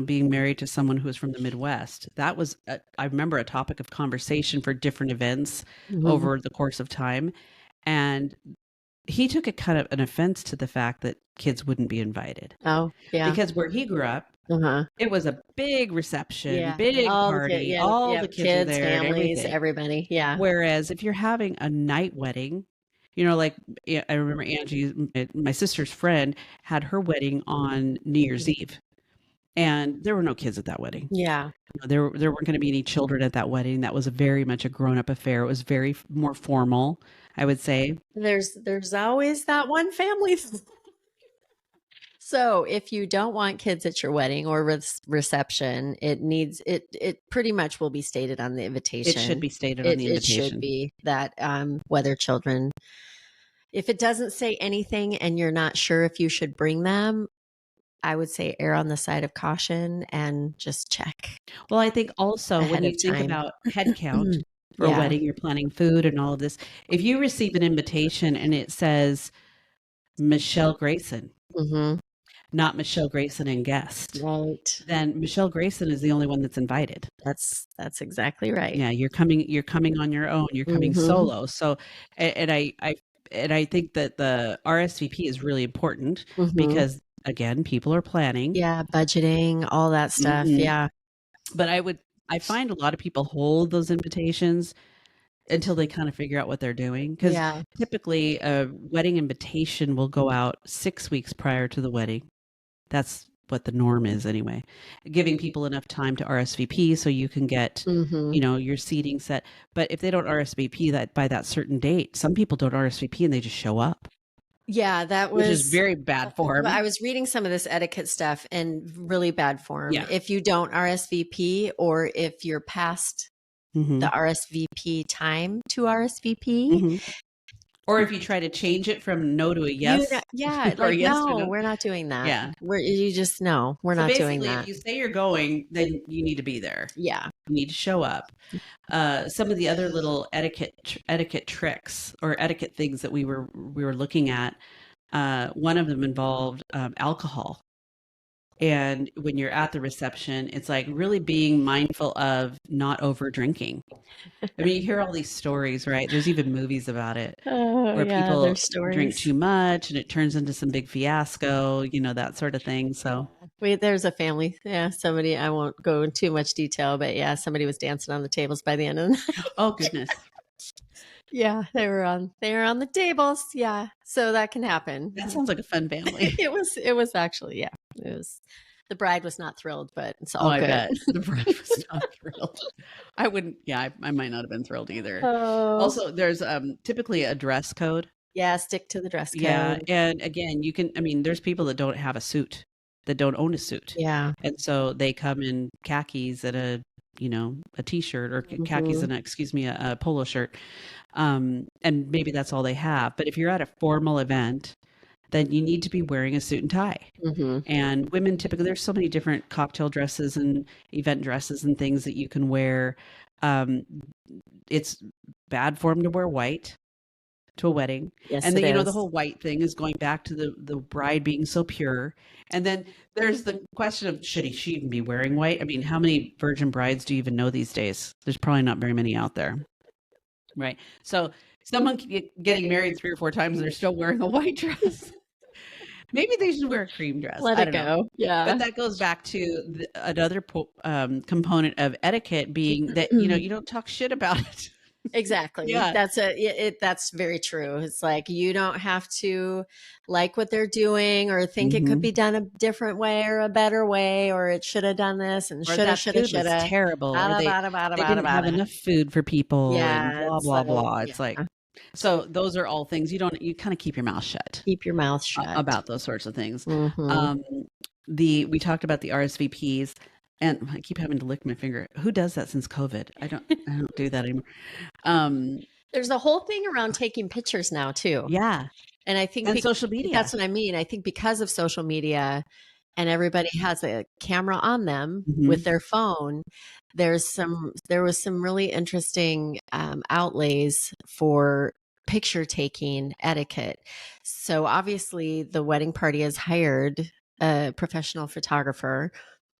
being married to someone who is from the Midwest, that was, I remember, a topic of conversation for different events over the course of time. And he took a kind of an offense to the fact that kids wouldn't be invited. Oh, yeah. Because where he grew up, it was a big reception, big party, all the kids were there, families, everybody. Yeah. Whereas if you're having a night wedding, like I remember Angie, my sister's friend, had her wedding on New Year's Eve, and there were no kids at that wedding. Yeah. There weren't going to be any children at that wedding. That was very much a grown-up affair. It was very more formal, I would say. There's always that one family. So if you don't want kids at your wedding or reception, it pretty much will be stated on the invitation. It should be stated on the invitation. It should be that whether children, if it doesn't say anything and you're not sure if you should bring them, I would say err on the side of caution and just check. Well, I think also when you think about head count for a wedding, you're planning food and all of this. If you receive an invitation and it says Michelle Grayson, not Michelle Grayson and guest, right? Then Michelle Grayson is the only one that's invited. That's exactly right. Yeah, you're coming on your own. You're coming solo. So, and I think that the RSVP is really important because again, people are planning. Yeah, budgeting, all that stuff. Yeah. But I find a lot of people hold those invitations until they kind of figure out what they're doing. Because typically a wedding invitation will go out 6 weeks prior to the wedding. That's what the norm is anyway. Giving people enough time to RSVP so you can get, your seating set. But if they don't RSVP that by that certain date, some people don't RSVP and they just show up. Yeah, which is very bad form. I was reading some of this etiquette stuff and really bad form. Yeah. If you don't RSVP or if you're past the RSVP time to RSVP. Or if you try to change it from no to a yes. Or yes no, we're not doing that. Yeah. We're not doing that. If you say you're going, then you need to be there. Yeah. You need to show up. Some of the other little etiquette tricks or etiquette things that we were looking at, one of them involved alcohol. And when you're at the reception, it's like really being mindful of not over drinking. I mean, you hear all these stories, right? There's even movies about it Oh, where yeah, people there's drink stories. too much and it turns into some big fiasco, that sort of thing. So, There's a family. Yeah, somebody, I won't go into too much detail, but yeah, somebody was dancing on the tables by the end of the night. oh goodness. Yeah, they were on the tables. Yeah. So that can happen. That sounds like a fun family. It was actually, yeah. It was the bride was not thrilled, but it's Oh, all I good. bet. The bride was not thrilled. I wouldn't, yeah, I might not have been thrilled either. Oh. Also, there's typically a dress code. Yeah, stick to the dress code. Yeah. And again, there's people that don't have a suit, that don't own a suit. Yeah. And so they come in khakis and a t-shirt, or khakis and a polo shirt. And maybe that's all they have. But if you're at a formal event, then you need to be wearing a suit and tie. Mm-hmm. And women typically, there's so many different cocktail dresses and event dresses and things that you can wear. It's bad form to wear white to a wedding. Yes, and then, it the is. whole white thing is going back to the bride being so pure. And then there's the question of, should she even be wearing white? I mean, how many virgin brides do you even know these days? There's probably not very many out there. Right. So someone getting married 3 or 4 times and they're still wearing a white dress. Maybe they should wear a cream dress. Let it go. Yeah. But that goes back to another component of etiquette being that, you don't talk shit about it. Exactly. Yeah. That's very true. It's like you don't have to like what they're doing or think it could be done a different way or a better way, or it should have done this and shoulda. Terrible. Or they didn't have enough food for people. Yeah, And blah it's blah like, blah. It's yeah. like, so those are all things you kind of keep your mouth shut. Keep your mouth shut about those sorts of things. Mhm. We talked about the RSVPs. And I keep having to lick my finger. Who does that since COVID? I don't do that anymore. There's a whole thing around taking pictures now too. Yeah. And I think social media. That's what I mean. I think because of social media and everybody has a camera on them with their phone, there was some really interesting outlays for picture taking etiquette. So obviously the wedding party has hired a professional photographer,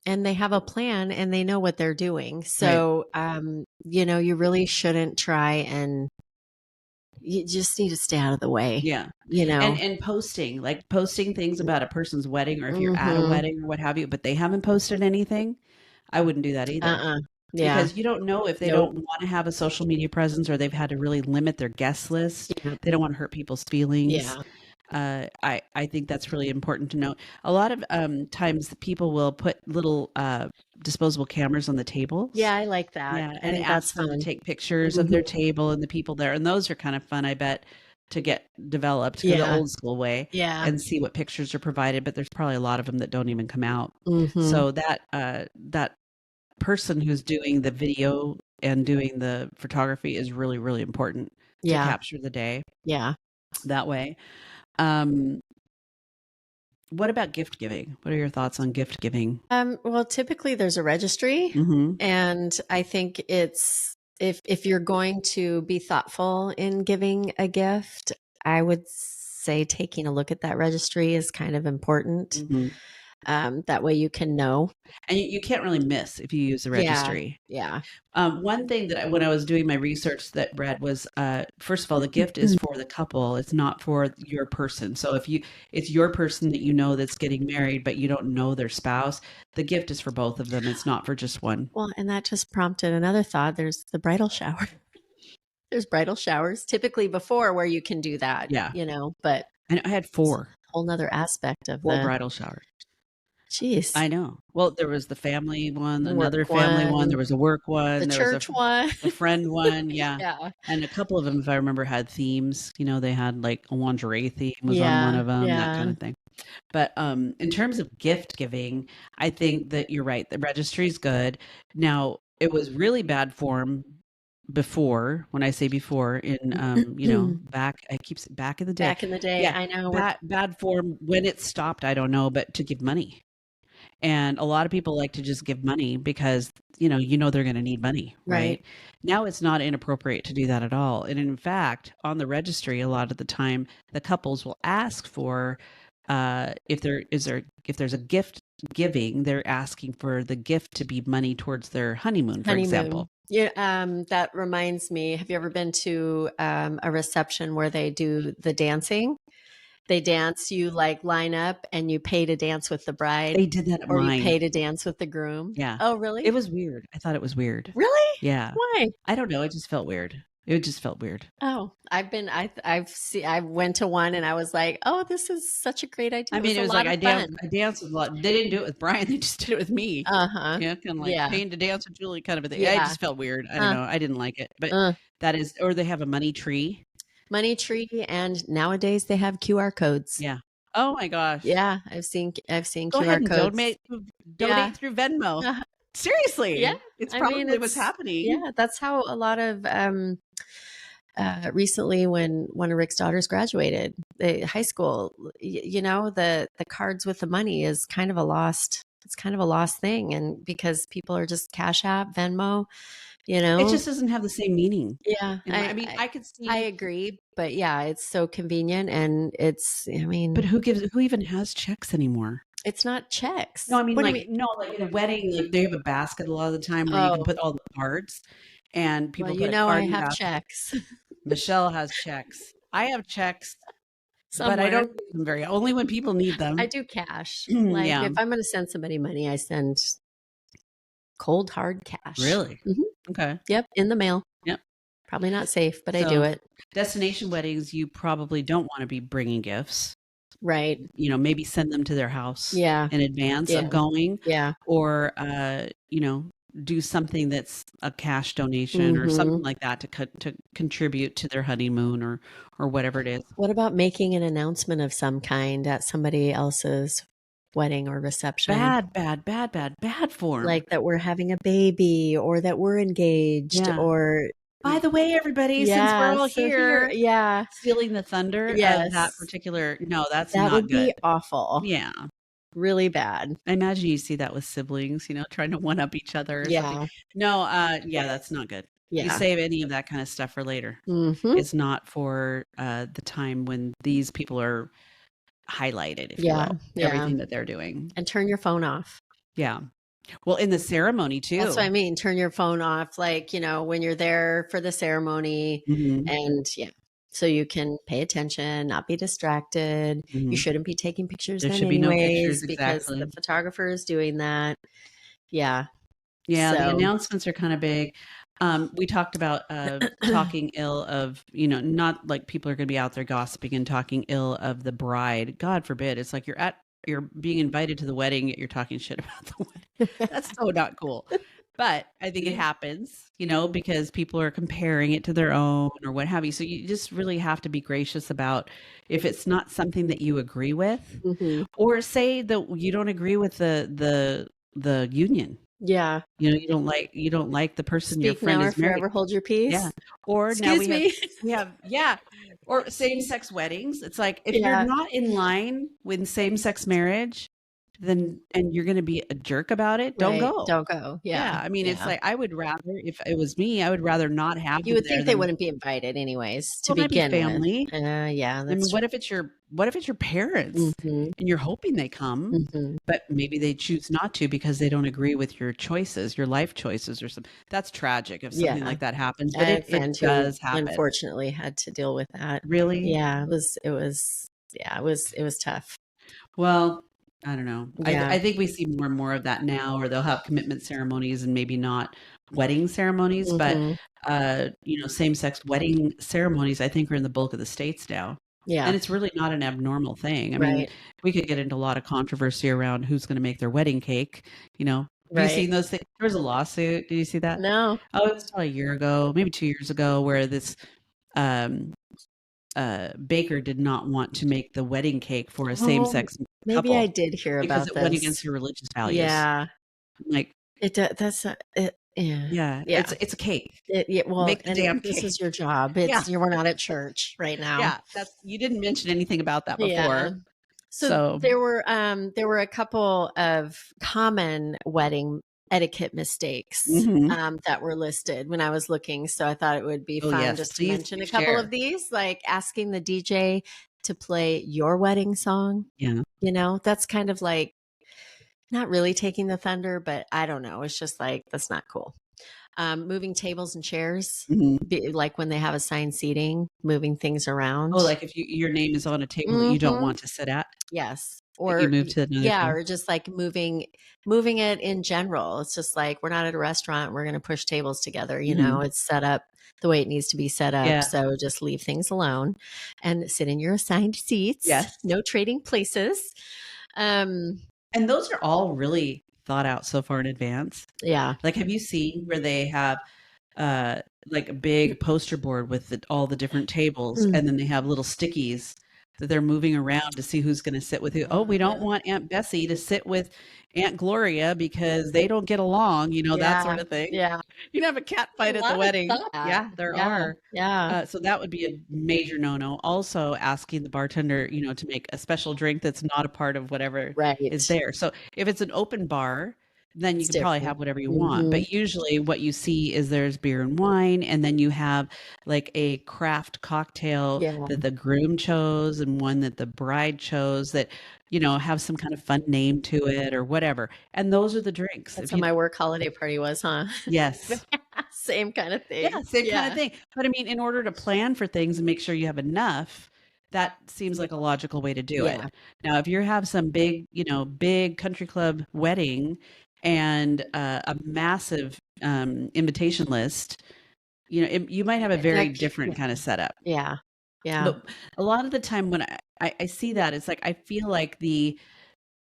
and they have a plan and they know what they're doing. So, you really shouldn't try, and you just need to stay out of the way. Yeah. And posting things about a person's wedding, or if you're at a wedding or what have you, but they haven't posted anything, I wouldn't do that either. Yeah. Because you don't know if they don't want to have a social media presence, or they've had to really limit their guest list. Yeah. They don't want to hurt people's feelings. Yeah. I think that's really important to note. A lot of times people will put little disposable cameras on the tables. Yeah, I like that. Yeah, I think ask them to take pictures of their table and the people there. And those are kind of fun, I bet, to get developed the old school way. Yeah. And see what pictures are provided. But there's probably a lot of them that don't even come out. So that person who's doing the video and doing the photography is really, really important to capture the day. Yeah. That way. What about gift giving? What are your thoughts on gift giving? Well, typically there's a registry, and I think it's if you're going to be thoughtful in giving a gift, I would say taking a look at that registry is kind of important. That way you can know. And you can't really miss if you use the registry. Yeah. One thing that when I was doing my research that read was, first of all, the gift is for the couple. It's not for your person. So if it's your person that you know that's getting married, but you don't know their spouse, the gift is for both of them. It's not for just one. Well, and that just prompted another thought. There's the bridal shower. There's bridal showers typically before where you can do that. Yeah. But I had 4. Whole nother aspect of 4 bridal showers. Jeez. I know. Well, there was the family one, The another work family one, one, there was a work one, the there church was one. a friend one, yeah. Yeah. And a couple of them, if I remember, had themes. They had like a lingerie theme was on one of them, that kind of thing. But in terms of gift giving, I think that you're right. The registry is good. Now, it was really bad form before. When I say before, in back in the day. Back in the day, Yeah, I know. bad form. When it stopped, I don't know, but to give money. And a lot of people like to just give money because, they're going to need money, right? Now it's not inappropriate to do that at all. And in fact, on the registry, a lot of the time, the couples will ask for if there's a gift giving. They're asking for the gift to be money towards their honeymoon, for example. Yeah, that reminds me. Have you ever been to a reception where they do the dancing? They dance, you like line up and you pay to dance with the bride, They did that at or you mine. pay to dance with the groom. Yeah. Oh, It really? was weird. I thought it was weird. Really? Yeah. Why? I don't know. It just felt weird. It just felt weird. Oh, I went to one and I was like, oh, this is such a great idea. I mean, it was a like lot I of danced. fun. I danced with a lot. They didn't do it with Brian. They just did it with me. Uh-huh. Yeah, kind of like Yeah. paying to dance with Julie, kind of a thing. It Yeah. just felt weird. I don't know. I didn't like it, but Uh, that is, or they have a money tree. money tree, and nowadays they have QR codes. Yeah. Oh my gosh. Yeah, I've seen Go QR ahead and codes. donate Yeah. through Venmo. Uh, Seriously. Yeah, It's I mean, probably what's happening. Yeah, that's how a lot of recently when one of Rick's daughters graduated high school, the cards with the money is kind of a lost. It's kind of a lost thing, and because people are just Cash App, Venmo, It just doesn't have the same meaning. Yeah, I mean, I could see. I agree, but yeah, it's so convenient, and I mean, But who even has checks anymore? it's not checks. No, I mean, What do like, you mean? no, like in a wedding, like they have a basket a lot of the time where you can Oh, put all the cards, and people well, put a card I in the have basket. checks Michelle has checks. I have checks, but I somewhere. don't use them only when people need them. I do cash. Like Yeah. if I'm going to send somebody money, I send cold hard cash. Really? Mhm. Okay. Yep, in the mail. Yep. Probably not safe, but I So- do it. Destination weddings, you probably don't want to be bringing gifts. Right. Maybe send them to their house Yeah. in advance Yeah. of going, Yeah. or do something that's a cash donation or something like that to contribute to their honeymoon or whatever it is. What about making an announcement of some kind at somebody else's wedding or reception? Bad form. Like that we're having a baby, or that we're engaged, Yeah. or By the way, everybody, since we're all so here, yeah, stealing the thunder of Yes. that particular, no, that's that not would good. be awful. Yeah. Really bad. I imagine you see that with siblings, trying to one up each other. Or Yeah. something. No, yeah, that's not good. You Yeah. save any of that kind of stuff for later. Mhm. It's not for the time when these people are highlighted, if Yeah, you will, yeah. everything that they're doing. And turn your phone off. Yeah. Well, in the ceremony too. That's what I mean. Turn your phone off, like, when you're there for the ceremony, Mhm. and so you can pay attention, not be distracted. Mhm. You shouldn't be taking pictures There then should be no anyways, pictures, because exactly. the photographer is doing that. Yeah. Yeah, the So- announcements are kind of big. We talked about talking ill of, not like people are going to be out there gossiping and talking ill of the bride. God forbid. It's like you're being invited to the wedding, yet you're talking shit about the wedding. That's so not cool. But I think it happens, because people are comparing it to their own or what have you. So you just really have to be gracious about if it's not something that you agree with, Mhm. or say that you don't agree with the union. Yeah. You don't like the person your Speak friend now or is married. forever hold your peace. Yeah. Or now Excuse me. we have or same-sex weddings. It's like if Yeah. you're not in line with same-sex marriage, then and you're going to be a jerk about it, don't Right. go. Don't go. Yeah. I mean, it's Yeah. like I would rather, if it was me, I would rather not have You them would there think they than- wouldn't be invited anyways to Well, it might be begin family. with. Yeah, I mean, that's what if it's your parents Mhm. and you're hoping they come, Mhm. but maybe they choose not to because they don't agree with your choices, your life choices or something. That's tragic if something Yeah. like that happens, I but had it a friend who does happen. unfortunately had to deal with that. Really? Yeah, it was tough. Well, I don't know. Yeah. I think we see more and more of that now, or they'll have commitment ceremonies and maybe not wedding ceremonies, Mhm. but same-sex wedding ceremonies, I think, are in the bulk of the states now. Yeah. And it's really not an abnormal thing. I mean, Right. we could get into a lot of controversy around who's going to make their wedding cake. Have you Right. seen those things? There was a lawsuit. Did you see that? No. Oh, it was probably a year ago, maybe 2 years ago, where this baker did not want to make the wedding cake for a same-sex Maybe couple I did hear because about it went this. against her religious values. Yeah. Like, That's it. Yeah. yeah. It's a cake. Well, Make the and damn this cake. is your job. Yeah. We're not at church right now. Yeah, you didn't mention anything about that before. Yeah. So there were a couple of common wedding etiquette mistakes Mhm. that were listed when I was looking. So I thought it would be Oh, fun yes, just to please mention do a couple share. of these, like asking the DJ to play your wedding song. Yeah. That's kind of like, not really taking the thunder, but I don't know. It's just like, that's not cool. Moving tables and chairs, like when they have assigned seating, moving things around. Oh, like if your name is on a table that you don't want to sit at, Yes. that you Or move to another yeah, table. or just like moving it in general. It's just like, we're not at a restaurant, we're going to push tables together, you know, it's set up the way it needs to be set up. Yeah. So just leave things alone and sit in your assigned seats. Yes. No trading places. And those are all really thought out so far in advance. Yeah. Like, have you seen where they have like a big poster board with all the different tables, and then they have little stickies that they're moving around to see who's going to sit with who? Oh, we don't want Aunt Bessie to sit with Aunt Gloria because they don't get along, you know, that sort of thing. Yeah. You can have a cat fight at the wedding. Yeah, there are. Yeah. So that would be a major no-no. Also asking the bartender, you know, to make a special drink that's not a part of whatever is there. So if it's an open bar, then you can probably have whatever you want. But usually what you see is there's beer and wine, and then you have like a craft cocktail that the groom chose and one that the bride chose that, you know, have some kind of fun name to it or whatever. And those are the drinks. That's how my work holiday party was, huh? Yes. Same kind of thing. Yeah, same kind of thing. But I mean, in order to plan for things and make sure you have enough, that seems like a logical way to do it. Now, if you have some big, you know, big country club wedding and a massive invitation list, you know, you might have a very different kind of setup. Yeah. But a lot of the time when I see that, it's like I feel like the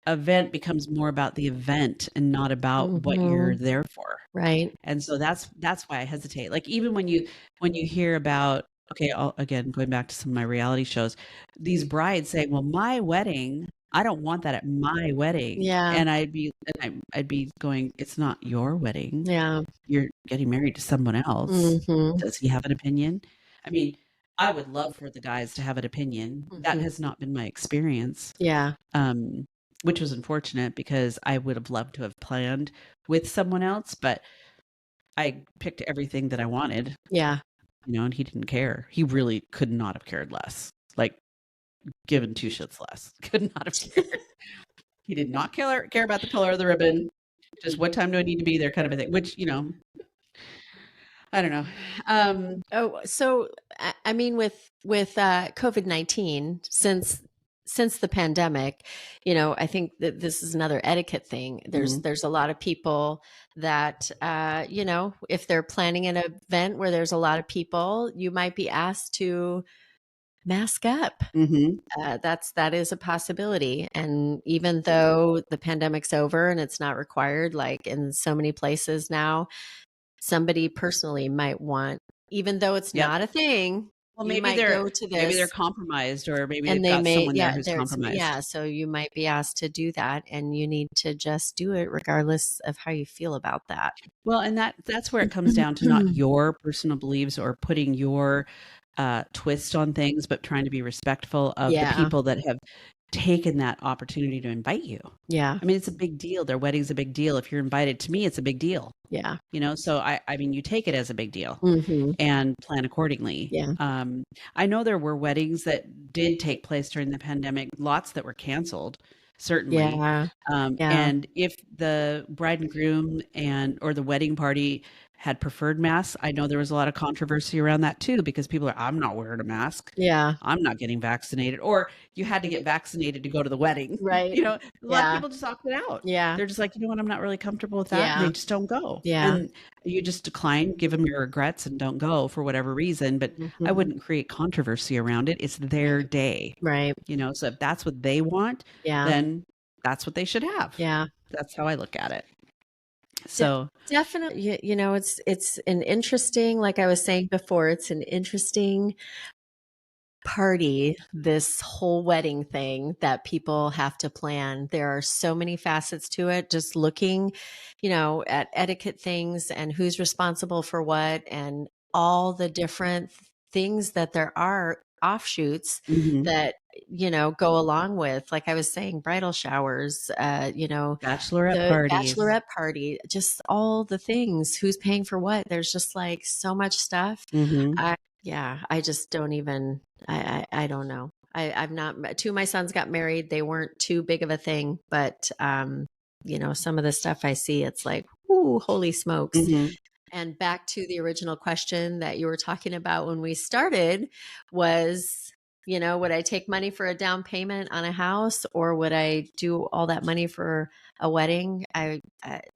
event becomes more about the event and not about what you're there for. Right. And so that's why I hesitate. Like even when you hear about, okay, again, going back to some of my reality shows, these brides saying, well, my wedding, I don't want that at my wedding. Yeah. And I'd be going, it's not your wedding. Yeah. You're getting married to someone else. Does he have an opinion? I mean, I would love for the guys to have an opinion. That has not been my experience. Yeah. Which was unfortunate because I would have loved to have planned with someone else, but I picked everything that I wanted. Yeah. You know, and he didn't care. He really could not have cared less. Like, given two shits less. Could not have cared. He did not care about the color of the ribbon. Just what time do I need to be there kind of a thing, which, you know, I don't know. So I mean, with COVID-19, since the pandemic, you know, I think that this is another etiquette thing. There's a lot of people that, you know, if they're planning an event where there's a lot of people, you might be asked to mask up. That is a possibility. And even though the pandemic's over and it's not required, like in so many places now, somebody personally might want, even though it's not a thing. Well, maybe they're compromised, or maybe they've got someone there who's compromised. Yeah, so you might be asked to do that, and you need to just do it regardless of how you feel about that. Well, and that's where it comes down to not your personal beliefs or putting your twist on things, but trying to be respectful of the people that have taken that opportunity to invite you. Yeah. I mean, it's a big deal. Their wedding's a big deal. If you're invited to me, it's a big deal. Yeah. You know, so I mean, you take it as a big deal and plan accordingly. Yeah. I know there were weddings that did take place during the pandemic, lots that were canceled, certainly. Yeah. And if the bride and groom or the wedding party had preferred masks, I know there was a lot of controversy around that too, because people are, I'm not wearing a mask. Yeah. I'm not getting vaccinated. Or you had to get vaccinated to go to the wedding. Right. You know, a lot of people just opted out. Yeah. They're just like, you know what, I'm not really comfortable with that. Yeah. And they just don't go. Yeah. And you just decline, give them your regrets and don't go for whatever reason. But I wouldn't create controversy around it. It's their day. Right. You know, so if that's what they want, then that's what they should have. Yeah. That's how I look at it. So definitely, you know, it's an interesting, like I was saying before, it's an interesting party, this whole wedding thing that people have to plan. There are so many facets to it, just looking, you know, at etiquette things and who's responsible for what and all the different things that there are offshoots that, you know, go along with, like I was saying, bridal showers, you know, bachelorette party, just all the things, who's paying for what. There's just like so much stuff. I just don't even, I don't know. I've not, two of my sons got married. They weren't too big of a thing, but some of the stuff I see, it's like, ooh, holy smokes. Mhm. And back to the original question that you were talking about when we started was, would I take money for a down payment on a house, or would I do all that money for a wedding? I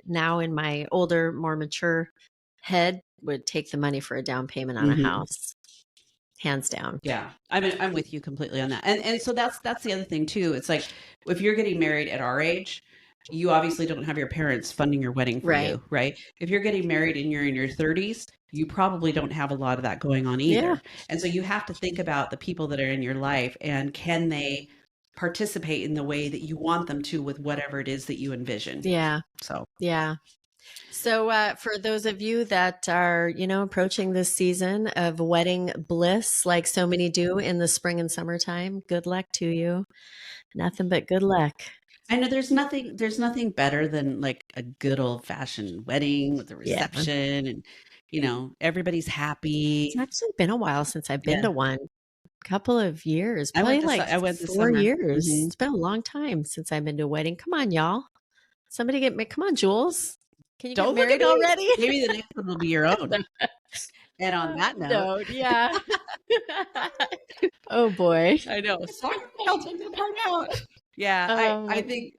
now in my older, more mature head would take the money for a down payment on a Mhm. house, hands down. Yeah, I'm with you completely on that. And so that's the other thing too. It's like if you're getting married at our age, you obviously don't have your parents funding your wedding for Right. you, right? If you're getting married and you're in your 30s, you probably don't have a lot of that going on Yeah. either. And so you have to think about the people that are in your life and can they participate in the way that you want them to with whatever it is that you envision. Yeah. So Yeah. So, for those of you that are, approaching this season of wedding bliss, like so many do in the spring and summertime, good luck to you. Nothing but good luck. I know there's nothing better than like a good old fashioned wedding with a Yeah. reception and everybody's happy. It's actually been a while since I've been Yeah. to one. Couple of years, I probably went like this 4 summer. years. Mhm. It's been a long time since I've been to a wedding. Come on, y'all. Somebody get me. Come on, Jules. Can you Don't get look at married me. already? Maybe the next one will be your own. And on that note, Yeah. Oh boy. I know. Sorry, I'll take that part out. Yeah, I think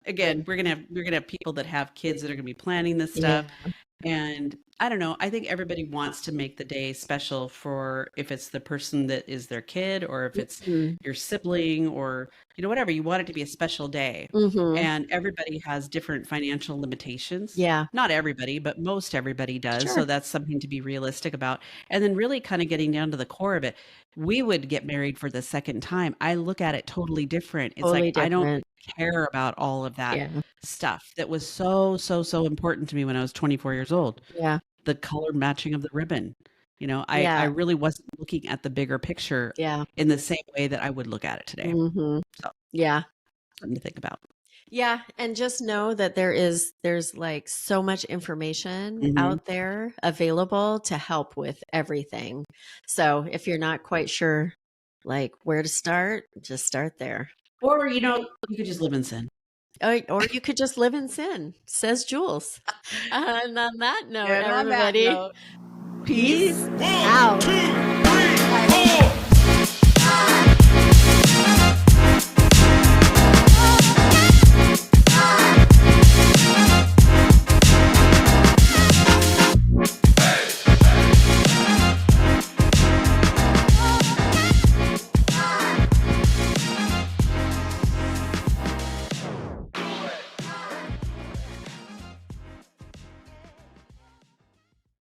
again we're gonna have people that have kids that are gonna be planning this stuff. Yeah. And I don't know. I think everybody wants to make the day special for if it's the person that is their kid or if it's Mhm. your sibling or whatever. You want it to be a special day. Mhm. And everybody has different financial limitations. Yeah. Not everybody, but most everybody does. Sure. So that's something to be realistic about. And then really kind of getting down to the core of it. We would get married for the second time. I look at it totally different. It's Totally like I don't different. care about all of that Yeah. stuff that was so important to me when I was 24 years old. Yeah. The color matching of the ribbon. I Yeah. really wasn't looking at the bigger picture Yeah. in the same way that I would look at it today. Mhm. So Yeah. something to think about. Yeah, and just know that there's like so much information Mhm. out there available to help with everything. So, if you're not quite sure like where to start, just start there. Or, you could just live in sin. Or you could just live in sin, says Jules. And on that note, And on that everybody, note, peace peace. 1, out. 2, 3, 4.